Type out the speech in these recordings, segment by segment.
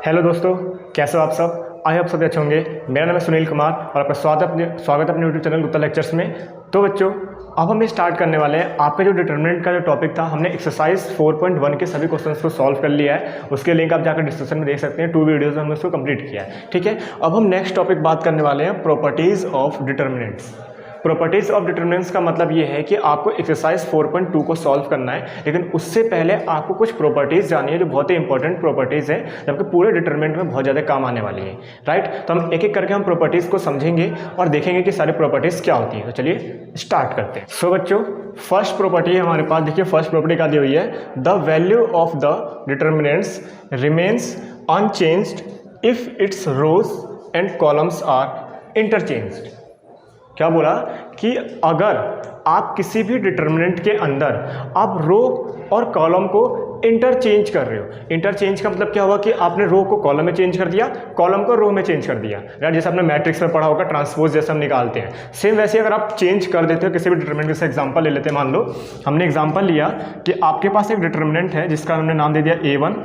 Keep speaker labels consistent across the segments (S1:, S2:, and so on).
S1: Hello दोस्तों, कैसे हो आप सब। आई होप सब अच्छे होंगे। मेरा नाम है सुनील कुमार और आपका स्वागत अपने यूट्यूब चैनल गुप्ता लेक्चर्स में। तो बच्चों, अब हम स्टार्ट करने वाले हैं। आपके जो डिटरमिनेंट का जो टॉपिक था, हमने एक्सरसाइज 4.1 के सभी क्वेश्चंस को सॉल्व कर लिया है। उसके लिंक आप जाकर डिस्क्रिप्शन में देख सकते हैं। 2 वीडियोज़ में हमने उसको कंप्लीट किया है। ठीक है, अब हम नेक्स्ट टॉपिक बात करने वाले हैं, properties of determinants. Properties of determinants का मतलब ये है कि आपको एक्सरसाइज 4.2 को सॉल्व करना है, लेकिन उससे पहले आपको कुछ प्रॉपर्टीज़ जानी है जो बहुत ही इंपॉर्टेंट प्रॉपर्टीज़ है, जबकि पूरे डिटरमिनेंट में बहुत ज़्यादा काम आने वाली है। राइट, तो हम एक एक करके हम प्रॉपर्टीज़ को समझेंगे और देखेंगे कि सारी प्रॉपर्टीज़ क्या होती है। तो चलिए स्टार्ट करते हैं। सो बच्चों, फर्स्ट प्रॉपर्टी है हमारे पास। देखिए, फर्स्ट प्रॉपर्टी क्या दी हुई है, the value of the determinants remains unchanged if its rows and columns are interchanged. क्या बोला कि अगर आप किसी भी डिटरमिनेंट के अंदर आप रो और कॉलम को इंटरचेंज कर रहे हो। इंटरचेंज का मतलब क्या हुआ कि आपने रो को कॉलम में चेंज कर दिया, कॉलम को रो में चेंज कर दिया। राइट, जैसे आपने मैट्रिक्स में पढ़ा होगा, ट्रांसपोज जैसे हम निकालते हैं, सेम वैसे अगर आप चेंज कर देते हो किसी भी डिटरमिनेंट। जैसे एग्जांपल ले लेते हैं, मान लो हमने एग्जांपल लिया कि आपके पास एक डिटरमिनेंट है जिसका हमने नाम दे दिया A1,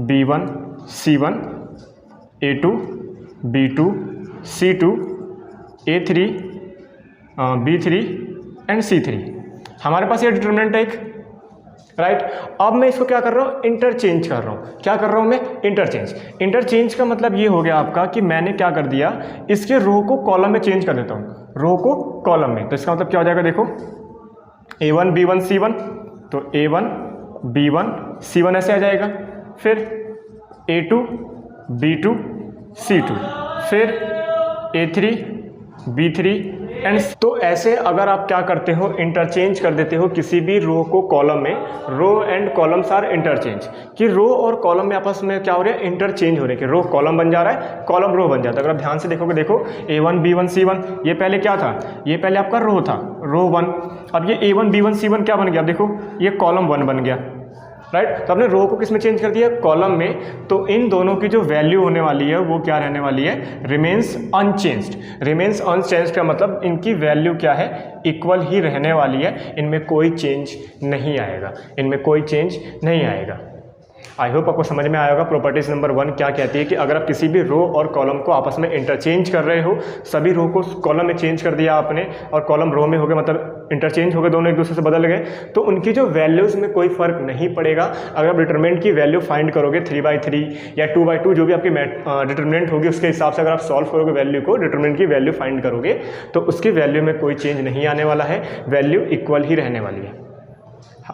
S1: B1, C1, A2, B2, C2, A3, B3 and C3। हमारे पास ये डिटरमिनेंट है एक। राइट, अब मैं इसको क्या कर रहा हूँ, इंटरचेंज कर रहा हूँ। क्या कर रहा हूँ मैं, इंटरचेंज। इंटरचेंज का मतलब ये हो गया आपका कि मैंने क्या कर दिया, इसके रो को कॉलम में चेंज कर देता हूँ, रो को कॉलम में। तो इसका मतलब क्या हो जाएगा, देखो A1 B1 C1, तो A1 B1 C1 ऐसे आ जाएगा, फिर A2 B2 C2, फिर A3 B3 एंड। तो ऐसे अगर आप क्या करते हो, इंटरचेंज कर देते हो किसी भी रो को कॉलम में, row and columns are interchange, कि रो और कॉलम में आपस में क्या हो रहा है, इंटरचेंज हो रहे हैं, कि रो कॉलम बन जा रहा है, कॉलम रो बन जाता है। अगर आप ध्यान से देखोगे, देखो A1 B1 C1, ये पहले क्या था, ये पहले आपका रो था, रो 1। अब ये A1 B1 C1 क्या बन गया, देखो ये कॉलम 1 बन गया। राइट, तो आपने रो को किस में चेंज कर दिया, कॉलम में। तो इन दोनों की जो वैल्यू होने वाली है वो क्या रहने वाली है, रिमेन्स अनचेंज्ड। रिमेन्स अनचेंज्ड का मतलब इनकी वैल्यू क्या है, इक्वल ही रहने वाली है, इनमें कोई चेंज नहीं आएगा, इनमें कोई चेंज नहीं आएगा। आई होप आपको समझ में आया होगा प्रॉपर्टीज नंबर 1 क्या कहती है, कि अगर आप किसी भी रो और कॉलम को आपस में इंटरचेंज कर रहे हो, सभी रो को कॉलम में चेंज कर दिया आपने और कॉलम रो में हो गए, मतलब इंटरचेंज हो गए, दोनों एक दूसरे से बदल गए, तो उनकी जो वैल्यूज़ में कोई फर्क नहीं पड़ेगा। अगर आप डिटरमिनेंट की वैल्यू फाइंड करोगे 3/3 या 2/2, जो भी आपकी डिटरमिनेंट होगी उसके हिसाब से अगर आप सॉल्व करोगे वैल्यू को, डिटरमिनेंट की वैल्यू फाइंड करोगे, तो उसकी वैल्यू में कोई चेंज नहीं आने वाला है, वैल्यू इक्वल ही रहने वाली है।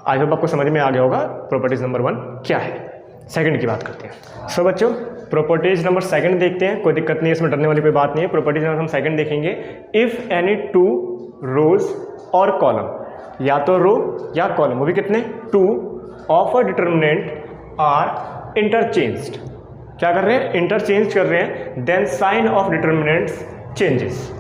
S1: आई होप आपको समझ में आ गया होगा प्रॉपर्टीज नंबर 1 क्या है। सेकंड की बात करते हैं। सो बच्चों, प्रॉपर्टीज नंबर 2 देखते हैं। कोई दिक्कत नहीं है, इसमें डरने वाली कोई बात नहीं है। प्रॉपर्टीज नंबर हम 2 देखेंगे। इफ़ एनी 2 रोज और कॉलम, या तो रो या कॉलम, वो भी कितने, 2 of a determinant are interchanged. क्या कर रहे हैं, इंटरचेंज कर रहे हैं, then sign of determinants changes.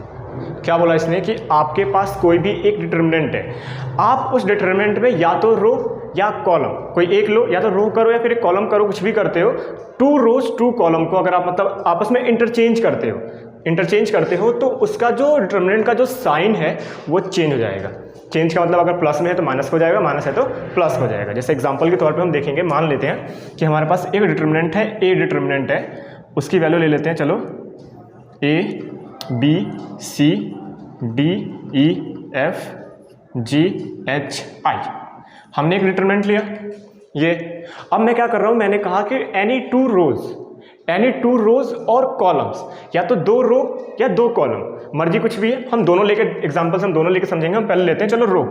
S1: क्या बोला इसने कि आपके पास कोई भी एक डिटरमिनेंट है, आप उस डिटरमिनेंट में या तो रो या कॉलम कोई एक लो, या तो रो करो या फिर एक कॉलम करो, कुछ भी करते हो। 2 रोज 2 कॉलम को अगर आप मतलब आपस में इंटरचेंज करते हो तो उसका जो डिटरमिनेंट का जो साइन है वो चेंज हो जाएगा। चेंज का मतलब अगर प्लस में है तो माइनस हो जाएगा, माइनस है तो प्लस हो जाएगा। जैसे एग्जांपल के तौर पे हम देखेंगे, मान लेते हैं कि हमारे पास एक डिटरमिनेंट है, ए डिटरमिनेंट है, उसकी वैल्यू ले लेते हैं, चलो A B C D E F G H I। हमने एक डिटरमिनेंट लिया ये। अब मैं क्या कर रहा हूं, मैंने कहा कि एनी टू रोज और कॉलम्स, या तो 2 रो या 2 कॉलम, मर्जी कुछ भी है। हम दोनों लेके एग्जांपल्स हम दोनों लेके समझेंगे। हम पहले लेते हैं, चलो रो।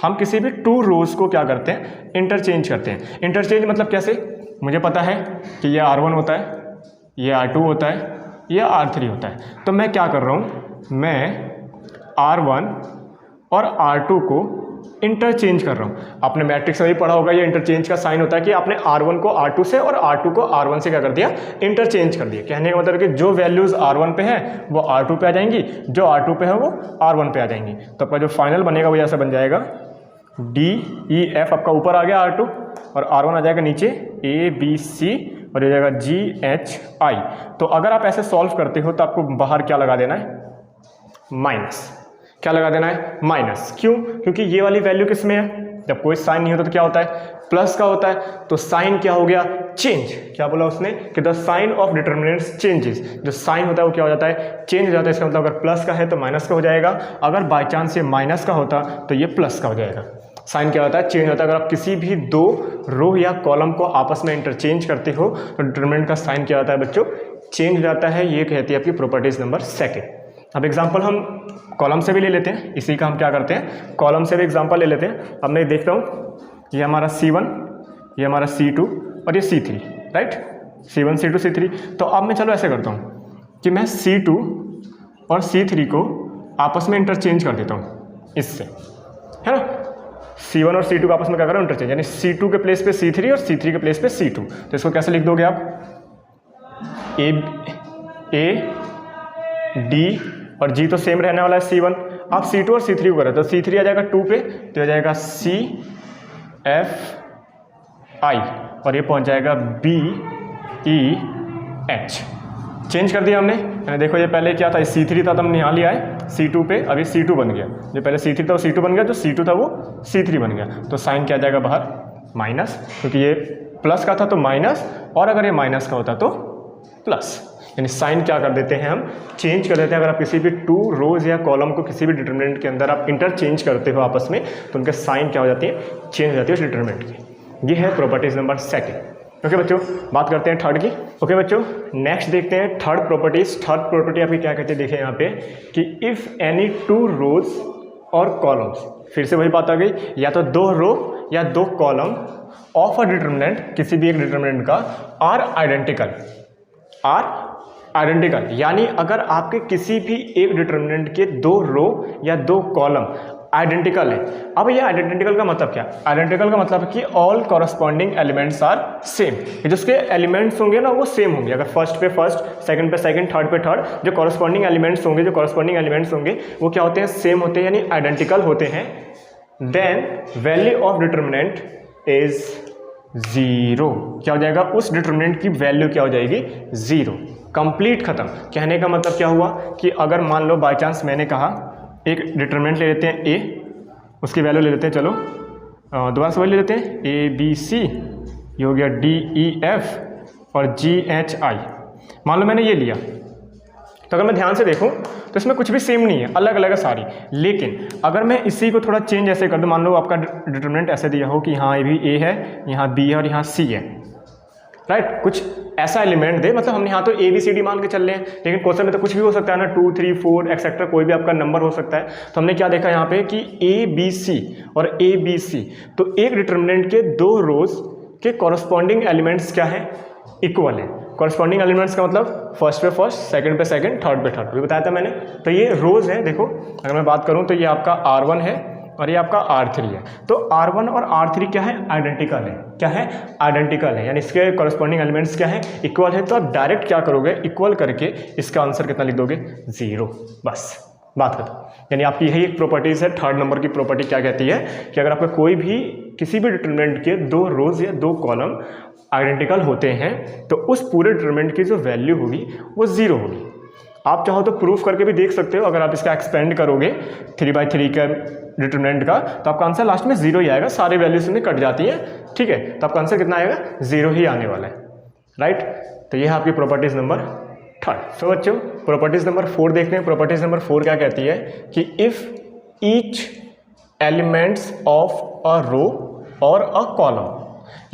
S1: हम किसी भी 2 रोज को क्या करते हैं, इंटरचेंज करते हैं। इंटरचेंज मतलब कैसे, मुझे पता है कि ये R1 होता है, ये R2 होता है, ये R3 होता है। तो मैं क्या कर रहा हूँ, मैं R1 और R2 को इंटरचेंज कर रहा हूँ। आपने मैट्रिक्स में भी पढ़ा होगा, ये इंटरचेंज का साइन होता है कि आपने R1 को R2 से और R2 को R1 से क्या कर दिया, इंटरचेंज कर दिया। कहने का मतलब कि जो वैल्यूज़ R1 पे है वो R2 पे आ जाएंगी, जो R2 पे है वो R1 पे आ जाएंगी। तो आपका जो फाइनल बनेगा वो ऐसा बन जाएगा, DEF आपका ऊपर आ गया R2 और R1 आ जाएगा नीचे ABC और ये जाएगा GHI। तो अगर आप ऐसे सॉल्व करते हो तो आपको बाहर क्या लगा देना है, माइनस। क्या लगा देना है, माइनस। क्यों? क्योंकि ये वाली वैल्यू किस में है, जब कोई साइन नहीं होता तो क्या होता है, प्लस का होता है। तो साइन क्या हो गया, चेंज। क्या बोला उसने कि the sign of determinants changes, जो साइन होता है वो क्या हो जाता है, चेंज हो जाता है। इसका मतलब अगर प्लस का है तो माइनस का हो जाएगा, अगर बाई चांस ये माइनस का होता तो ये प्लस का हो जाएगा। साइन क्या होता है, चेंज होता है। अगर आप किसी भी दो रो या कॉलम को आपस में इंटरचेंज करते हो तो डिटरमिनेंट का साइन क्या होता है बच्चों, चेंज हो जाता है। ये कहती है आपकी प्रॉपर्टीज नंबर सेकेंड। अब एग्जांपल हम कॉलम से भी ले लेते हैं, इसी का हम क्या करते हैं, कॉलम से भी एग्जांपल ले लेते हैं। अब मैं देखता हूँ ये हमारा C1, ये हमारा C2 और ये C3, right, C1 C2 C3। तो अब मैं चलो ऐसे करता हूँ कि मैं C2 और C3 को आपस में इंटरचेंज कर देता हूँ इससे, है ना। C1 और C2 को आपस में क्या करो, इंटरचेंज, यानी C2 के प्लेस पे C3 और C3 के प्लेस पे C2। तो इसको कैसे लिख दोगे आप, A D और G तो सेम रहने वाला है C1। आप C2 और C3 को करें तो C3 आ जाएगा 2 पे, तो आ जाएगा C F I और ये पहुंच जाएगा B E H। चेंज कर दिया हमने, यानी देखो ये पहले क्या था, C3 था तो हमने यहाँ लिया है C2 पे, अभी C2 बन गया। जो पहले C3 था वो C2 बन गया, जो C2 था वो C3 बन गया। तो साइन क्या आ जाएगा बाहर, माइनस, क्योंकि ये प्लस का था तो माइनस, और अगर ये माइनस का होता तो प्लस। यानी साइन क्या कर देते हैं हम, चेंज कर देते हैं। अगर आप किसी भी टू रोज या कॉलम को किसी भी डिटरमिनेंट के अंदर आप इंटरचेंज करते हो आपस में, तो उनके साइन क्या हो जाती है, चेंज हो जाती है उस डिटरमिनेंट की। ये है प्रॉपर्टीज नंबर सेकेंड। ओके बच्चों, बात करते हैं थर्ड की। ओके बच्चों, नेक्स्ट देखते हैं थर्ड प्रॉपर्टीज। थर्ड प्रॉपर्टी आपकी क्या कहती है, देखिए यहाँ पे कि इफ एनी टू रोज और कॉलम्स, फिर से वही बात आ गई, या तो दो रो या दो कॉलम ऑफ अ डिटरमिनेंट, किसी भी एक डिटरमिनेंट का, आर आइडेंटिकल, यानी अगर आपके किसी भी एक डिटरमिनेंट के दो रो या दो कॉलम आइडेंटिकल है। अब ये आइडेंटिकल का मतलब क्या, आइडेंटिकल का मतलब है कि all corresponding elements are same, जो उसके एलिमेंट्स होंगे ना वो सेम होंगे। अगर फर्स्ट पे फर्स्ट, सेकंड पे सेकंड, थर्ड पे थर्ड, जो कॉरस्पॉन्डिंग एलिमेंट्स होंगे वो क्या होते हैं, सेम होते हैं, यानी आइडेंटिकल होते हैं। Then value of determinant is zero. क्या हो जाएगा, उस डिटरमिनेंट की वैल्यू क्या हो जाएगी, जीरो। कंप्लीट खत्म। कहने का मतलब क्या हुआ कि अगर मान लो बाय चांस मैंने कहा एक डिटरमिनेंट ले लेते हैं A, उसकी वैल्यू ले लेते हैं, चलो दोबारा से वही ले लेते हैं, ABC, ये हो गया DEF और GHI। मान लो मैंने ये लिया, तो अगर मैं ध्यान से देखूं तो इसमें कुछ भी सेम नहीं है, अलग अलग है सारी। लेकिन अगर मैं इसी को थोड़ा चेंज ऐसे कर दूं, मान लो आपका डिटरमिनेंट ऐसे दिया हो कि यहाँ भी A है, यहाँ B है और यहाँ C है, राइट, कुछ ऐसा एलिमेंट दे, मतलब हमने यहाँ तो ABCD मान के चल रहे हैं, लेकिन क्वेश्चन में तो कुछ भी हो सकता है ना, 2 3 4 एक्सेट्रा, कोई भी आपका नंबर हो सकता है। तो हमने क्या देखा यहाँ पे कि ABC और ABC, तो एक डिटरमिनेंट के दो रोज के कॉरस्पॉन्डिंग एलिमेंट्स क्या है, इक्वल है। कॉरस्पॉन्डिंग एलिमेंट्स का मतलब फर्स्ट पे फर्स्ट, सेकंड पे सेकंड, थर्ड पे थर्ड, भी बताया था मैंने। तो ये रोज है, देखो अगर मैं बात करूँ तो ये आपका R1 है और ये आपका R3 है। तो R1 और R3 क्या है, आइडेंटिकल है। क्या है, आइडेंटिकल है, यानी इसके कॉरस्पॉन्डिंग एलिमेंट्स क्या है, इक्वल है। तो आप डायरेक्ट क्या करोगे, इक्वल करके इसका आंसर कितना लिख दोगे, जीरो, बस बात खत्म। यानी आपकी यही एक प्रॉपर्टीज है। थर्ड नंबर की प्रॉपर्टी क्या कहती है कि अगर आपका कोई भी किसी भी डिटरमिनेंट के दो रोज या दो कॉलम आइडेंटिकल होते हैं तो उस पूरे डिटरमिनेंट की जो वैल्यू होगी वो जीरो होगी। आप चाहो तो प्रूफ करके भी देख सकते हो। अगर आप इसका एक्सपेंड करोगे 3/3 का डिटरमिनेंट का, तो आपका आंसर लास्ट में जीरो ही आएगा, सारे वैल्यूज में कट जाती है, ठीक है। तो आपका आंसर कितना आएगा, जीरो ही आने वाला है, राइट। तो ये है आपकी प्रॉपर्टीज नंबर थर्ड। सो बच्चों, प्रॉपर्टीज नंबर 4 देखते हैं। प्रॉपर्टीज नंबर 4 क्या कहती है कि if each elements of a row और अ कॉलम,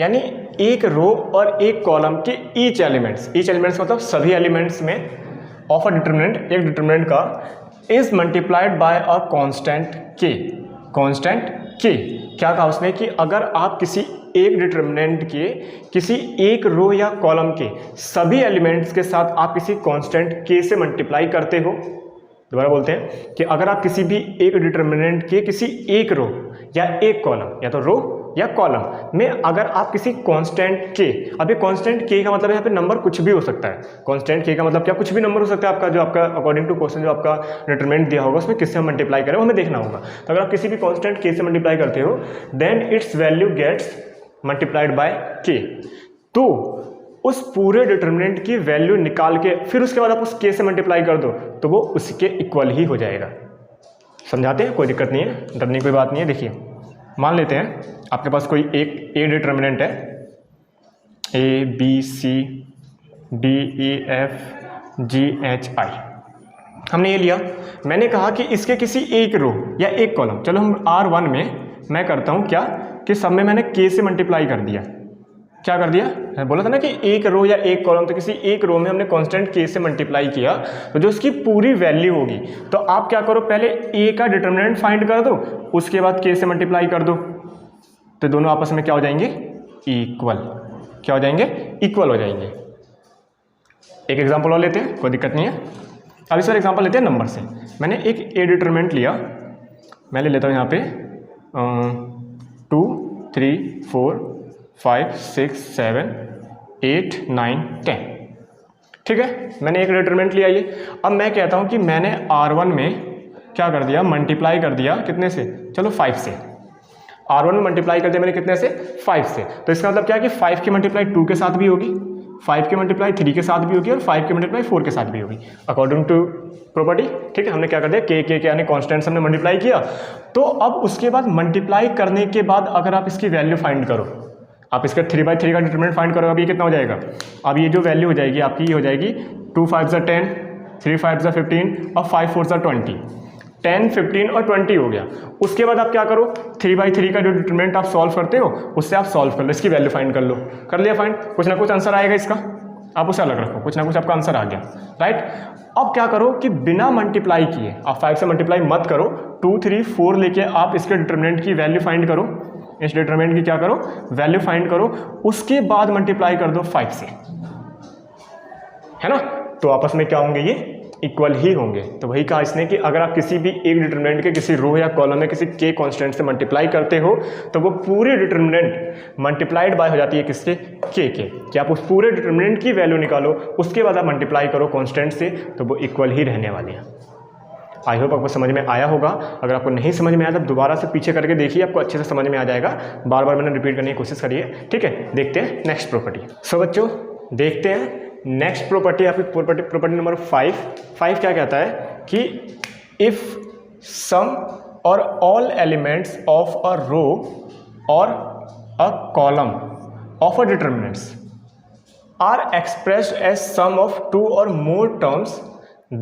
S1: यानी एक रो और एक कॉलम के ईच एलिमेंट्स मतलब सभी एलिमेंट्स में ऑफ अ डिटरमिनेंट, एक डिटरमिनेंट का, is multiplied by a constant के। क्या कहा उसने कि अगर आप किसी एक डिटरमिनेंट के किसी एक रो या कॉलम के सभी एलिमेंट्स के साथ आप किसी कांस्टेंट के से मल्टीप्लाई करते हो, दोबारा बोलते हैं कि अगर आप किसी भी एक डिटरमिनेंट के किसी एक रो या एक कॉलम, या तो रो या कॉलम में अगर आप किसी कांस्टेंट के, अभी कांस्टेंट के का मतलब यहाँ पे नंबर कुछ भी हो सकता है। कांस्टेंट के का मतलब क्या, कुछ भी नंबर हो सकता है आपका, जो आपका अकॉर्डिंग टू क्वेश्चन जो आपका डिटरमिनेंट दिया होगा उसमें किससे मल्टीप्लाई करें वो हमें देखना होगा। तो अगर आप किसी भी कांस्टेंट के से मल्टीप्लाई करते हो then its value gets multiplied by k. तो उस पूरे डिटरमिनेंट की वैल्यू निकाल के फिर उसके बाद आप उस के से मल्टीप्लाई कर दो तो वो उसके इक्वल ही हो जाएगा। समझाते हैं, कोई दिक्कत नहीं है, डरने की कोई बात नहीं है। देखिए मान लेते हैं आपके पास कोई एक ए डिटर्मिनेंट है, A B C D E F G H I, हमने ये लिया। मैंने कहा कि इसके किसी एक रो या एक कॉलम, चलो हम R1 में मैं करता हूँ क्या कि सब में मैंने k से मल्टीप्लाई कर दिया। क्या कर दिया, मैं बोला था ना कि एक रो या एक कॉलम, तो किसी एक रो में हमने कांस्टेंट k से मल्टीप्लाई किया, तो जो उसकी पूरी वैल्यू होगी, तो आप क्या करो, पहले a का डिटर्मिनेंट फाइंड कर दो, उसके बाद k से मल्टीप्लाई कर दो, तो दोनों आपस में क्या हो जाएंगे, इक्वल। क्या हो जाएंगे, इक्वल हो जाएंगे। एक एग्जाम्पल और लेते हैं, कोई दिक्कत नहीं है। अब इस बार एग्जाम्पल लेते हैं नंबर से। मैंने एक ए डिटर्मिनेंट लिया, मैं ले लेता हूँ यहाँ पे 2 3 4 5 6 7 8 9 10, ठीक है। मैंने एक डिटरमिनेंट लिया ये। अब मैं कहता हूँ कि मैंने R1 में क्या कर दिया, मल्टीप्लाई कर दिया कितने से, चलो 5 से। R1 में मल्टीप्लाई कर दिया मैंने कितने से, 5 से। तो इसका मतलब क्या है कि 5 की मल्टीप्लाई 2 के साथ भी होगी, 5 की मल्टीप्लाई 3 के साथ भी होगी और 5 की मल्टीप्लाई 4 के साथ भी होगी, अकॉर्डिंग टू प्रॉपर्टी। ठीक है, हमने क्या कर दिया, के यानी कॉन्स्टेंट्स हमने मल्टीप्लाई किया। तो अब उसके बाद मल्टीप्लाई करने के बाद अगर आप इसकी वैल्यू फाइंड करो, आप इसका 3/3 का डिटरमिनेंट फाइंड करो, अब ये कितना हो जाएगा, अब ये जो वैल्यू हो जाएगी आपकी, ये हो जाएगी 2 5 10, 3 5 15 और 5 4 20, 10 15 और 20 हो गया। उसके बाद आप क्या करो, 3/3 का जो डिटरमिनेंट आप सॉल्व करते हो उससे आप सॉल्व कर लो, इसकी वैल्यू फाइंड कर लो। कर लिया फाइंड, कुछ ना कुछ आंसर आएगा इसका, आप उसे अलग रखो, कुछ ना कुछ आपका आंसर आ गया, राइट। अब क्या करो कि बिना मल्टीप्लाई किए, आप 5 से मल्टीप्लाई मत करो, 2 3 4 लेके आप इसके डिटरमिनेंट की वैल्यू फाइंड करो, इस डिटरमिनेंट की क्या करो, वैल्यू फाइंड करो, उसके बाद मल्टीप्लाई कर दो 5 से, है ना। तो आपस में क्या होंगे, ये इक्वल ही होंगे। तो वही कहा इसने कि अगर आप किसी भी एक डिटरमिनेंट के किसी रो या कॉलम में किसी के कांस्टेंट से मल्टीप्लाई करते हो, तो वो पूरी डिटरमिनेंट मल्टीप्लाइड बाय हो जाती है किसके, के कि आप उस पूरे डिटरमिनेंट की वैल्यू निकालो, उसके बाद आप मल्टीप्लाई करो कांस्टेंट से, तो वो इक्वल ही रहने वाले हैं। आई होप आपको समझ में आया होगा। अगर आपको नहीं समझ में आया तो दोबारा से पीछे करके देखिए, आपको अच्छे से समझ में आ जाएगा। बार बार मैंने रिपीट करने की कोशिश करिए, ठीक है। देखते हैं नेक्स्ट प्रॉपर्टी। सो बच्चों देखते हैं नेक्स्ट प्रॉपर्टी, आपकी प्रॉपर्टी नंबर 5 क्या कहता है कि if some or all elements of a row और a column of a determinants are expressed as sum of 2 or more terms,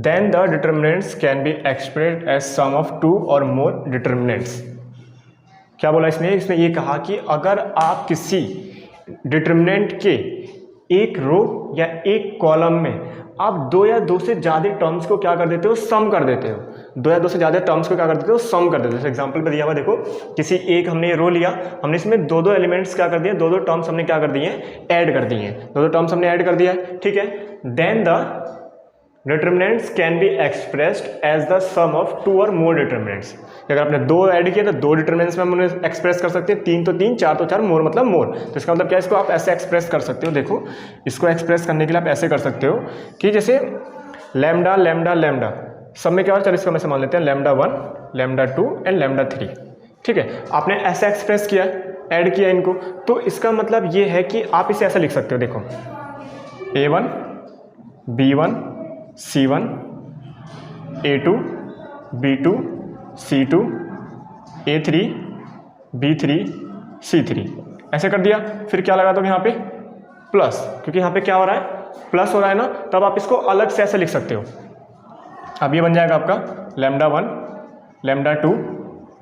S1: then the determinants can be expressed as sum of 2 or more determinants। क्या बोला इसने ये कहा कि अगर आप किसी डिटरमिनेंट के एक रो या एक कॉलम में आप 2 या 2 से ज़्यादा टर्म्स को क्या कर देते हो, सम कर देते हो, 2 या 2 से ज़्यादा टर्म्स को क्या कर देते हो, सम कर देते हो। एग्जांपल पे दिया हुआ देखो, किसी एक हमने ये रो लिया, हमने इसमें 2 एलिमेंट्स क्या कर दिए, 2 टर्म्स हमने क्या कर दिए, ऐड कर दिए, 2 टर्म्स हमने ऐड कर दिया, ठीक है। Then the determinants can be expressed as the sum of 2 or more determinants. अगर आपने 2 ऐड किया तो 2 डिटरमिनेंट्स में हम उन्हें एक्सप्रेस कर सकते हैं, 3 तो 3, 4 तो 4, मोर मतलब मोर। तो इसका मतलब क्या है, इसको आप ऐसे एक्सप्रेस कर सकते हो। देखो इसको एक्सप्रेस करने के लिए आप ऐसे कर सकते हो कि जैसे लैम्डा लैम्डा लैम्डा, सब में क्या हो, चलो इसको हम ऐसे मान लेते हैं लैम्डा 1 लैम्डा 2 एंड लैम्डा 3, ठीक है। आपने ऐसे एक्सप्रेस किया, ऐड किया इनको, तो इसका मतलब ये है कि आप इसे ऐसा लिख सकते हो, देखो A1 B1 C1 A2 B2 C2 A3 B3 C3, ऐसे कर दिया। फिर क्या लगा दोगे यहाँ पे, प्लस, क्योंकि यहाँ पे क्या हो रहा है, प्लस हो रहा है ना, तब आप इसको अलग से ऐसे लिख सकते हो। अब ये बन जाएगा आपका लैम्डा 1 लैम्डा 2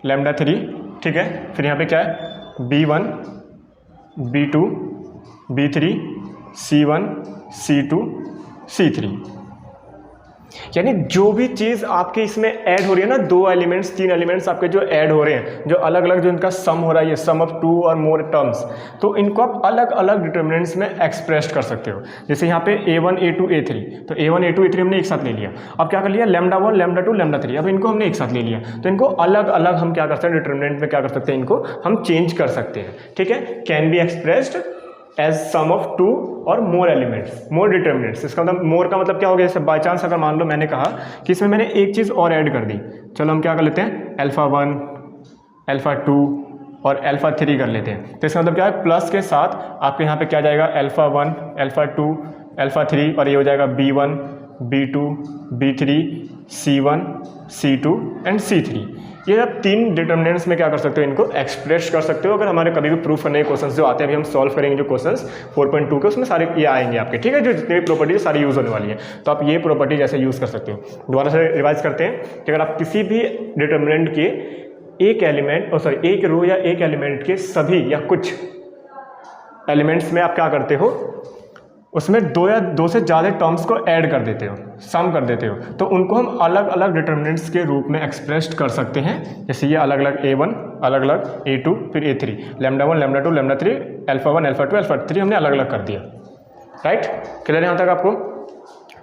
S1: लैम्डा 3, ठीक है। फिर यहाँ पे क्या है, B1 B2 B3 C1 C2 C3, यानी जो भी चीज़ आपके इसमें ऐड हो रही है ना, 2 एलिमेंट्स 3 एलिमेंट्स आपके जो ऐड हो रहे हैं, जो अलग अलग जो इनका सम हो रहा है, ये सम ऑफ 2 और मोर टर्म्स, तो इनको आप अलग अलग डिटरमिनेंट्स में एक्सप्रेस कर सकते हो। जैसे यहाँ पे A1 A2 A3, तो A1 A2 A3 हमने एक साथ ले लिया। अब क्या कर लिया, लैम्डा 1 लैम्डा 2 लैम्डा 3, अब इनको हमने एक साथ ले लिया, तो इनको अलग अलग हम क्या कर सकते हैं, डिटरमिनेंट में क्या कर सकते हैं, इनको हम चेंज कर सकते हैं, ठीक है। Can be expressed as sum of 2 or more elements, more determinants. इसका मतलब मोर का मतलब क्या हो गया, जैसे बाई चांस अगर मान लो मैंने कहा कि इसमें मैंने एक चीज़ और ऐड कर दी, चलो हम क्या कर लेते हैं, अल्फ़ा 1 अल्फ़ा 2 और अल्फ़ा 3 कर लेते हैं। तो इसका मतलब क्या है, प्लस के साथ आपके यहाँ पे क्या जाएगा, अल्फ़ा 1 अल्फ़ा 2 अल्फ़ा 3, और ये हो जाएगा B1 B2 B3 C1, C2 and C3। ये आप 3 डिटर्मिनेंट्स में क्या कर सकते हो, इनको एक्सप्रेस कर सकते हो। अगर हमारे कभी भी प्रूफ करने के क्वेश्चंस जो आते हैं, अभी हम सॉल्व करेंगे जो क्वेश्चंस 4.2 के, उसमें सारे ये आएंगे आपके, ठीक है। जो जितने भी प्रॉपर्टीज सारी यूज़ होने वाली है, तो आप ये प्रॉपर्टी जैसे यूज़ कर सकते हो। दोबारा से रिवाइज करते हैं कि अगर आप किसी भी डिटर्मिनेंट के एक एलिमेंट एक रो या एक एलिमेंट के सभी या कुछ एलिमेंट्स में आप क्या करते हो, उसमें 2 या 2 से ज़्यादा टर्म्स को ऐड कर देते हो, सम कर देते हो, तो उनको हम अलग अलग डिटर्मिनेंट्स के रूप में एक्सप्रेस कर सकते हैं। जैसे ये अलग अलग A1, अलग अलग A2, फिर A3, λ1, λ2, λ3, α1, α2, α3 हमने अलग अलग कर दिया। राइट, क्लियर यहाँ तक आपको?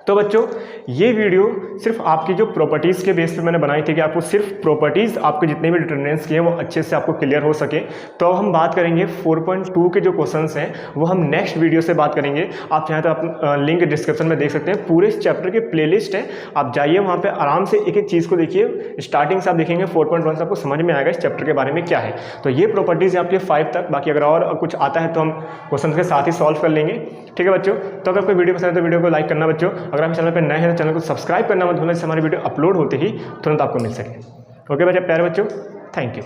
S1: तो बच्चों ये वीडियो सिर्फ आपकी जो प्रॉपर्टीज़ के बेस पे मैंने बनाई थी कि आपको सिर्फ प्रॉपर्टीज़ आपके जितने भी डिटर्मिनेंट्स के हैं वो अच्छे से आपको क्लियर हो सके। तो अब हम बात करेंगे 4.2 के जो क्वेश्चंस हैं वो हम नेक्स्ट वीडियो से बात करेंगे। आप चाहें तो आप लिंक डिस्क्रिप्शन में देख सकते हैं, पूरे इस चैप्टर की प्लेलिस्ट है, आप जाइए वहाँ पर आराम से एक एक चीज़ को देखिए। स्टार्टिंग से आप देखेंगे 4.1 से आपको समझ में आएगा इस चैप्टर के बारे में क्या है। तो ये प्रॉपर्टीज़ हैं आपके 5 तक, बाकी अगर और कुछ आता है तो हम क्वेश्चन के साथ ही सॉल्व कर लेंगे, ठीक है बच्चों। तो अगर कोई वीडियो पसंद है तो वीडियो को लाइक करना बच्चों। अगर आप चैनल पर नए हैं तो चैनल को सब्सक्राइब करना मत भूलना, जिससे हमारी वीडियो अपलोड होते ही तुरंत आपको मिल सके। ओके बच्चे, प्यारे बच्चों, थैंक यू।